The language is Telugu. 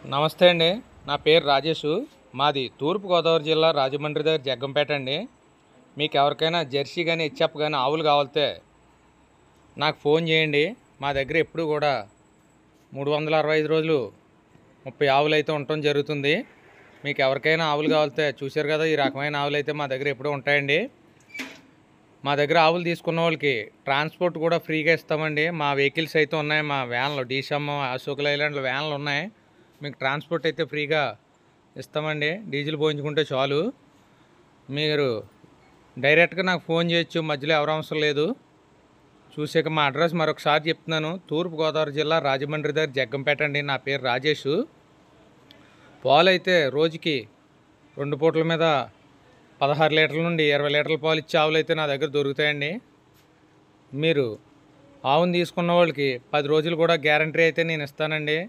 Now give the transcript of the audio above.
నమస్తే అండి. నా పేరు రాజేషు. మాది తూర్పుగోదావరి జిల్లా రాజమండ్రి దగ్గర జగ్గంపేట అండి. మీకు ఎవరికైనా జెర్సీ కానీ హెచ్ఎఫ్ కానీ ఆవులు కావాలితే నాకు ఫోన్ చేయండి. మా దగ్గర ఎప్పుడు కూడా 365 రోజులు 30 ఆవులు అయితే ఉండటం జరుగుతుంది. మీకు ఎవరికైనా ఆవులు కావాలితే చూశారు కదా, ఈ రకమైన ఆవులు అయితే మా దగ్గర ఎప్పుడూ ఉంటాయండి. మా దగ్గర ఆవులు తీసుకున్న వాళ్ళకి ట్రాన్స్పోర్ట్ కూడా ఫ్రీగా ఇస్తామండి. మా వెహికల్స్ అయితే ఉన్నాయి, మా వ్యాన్లు డీసమ్ అశోక్ లైలాండ్ల వ్యాన్లు ఉన్నాయి. మీకు ట్రాన్స్పోర్ట్ అయితే ఫ్రీగా ఇస్తామండి. డీజిల్ పోయించుకుంటే చాలు. మీరు డైరెక్ట్గా నాకు ఫోన్ చేయొచ్చు, మధ్యలో ఎవరు అవసరం లేదు. చూసాక మా అడ్రస్ మరొకసారి చెప్తున్నాను. తూర్పుగోదావరి జిల్లా రాజమండ్రి దగ్గర జగ్గంపేట అండి. నా పేరు రాజేషు. పాలు అయితే రోజుకి 2 పూటల మీద 16 లీటర్ల నుండి 20 లీటర్ల పాలు ఇచ్చే ఆవులు అయితే నా దగ్గర దొరుకుతాయండి. మీరు ఆవును తీసుకున్న వాళ్ళకి 10 రోజులు కూడా గ్యారంటీ అయితే నేను ఇస్తానండి.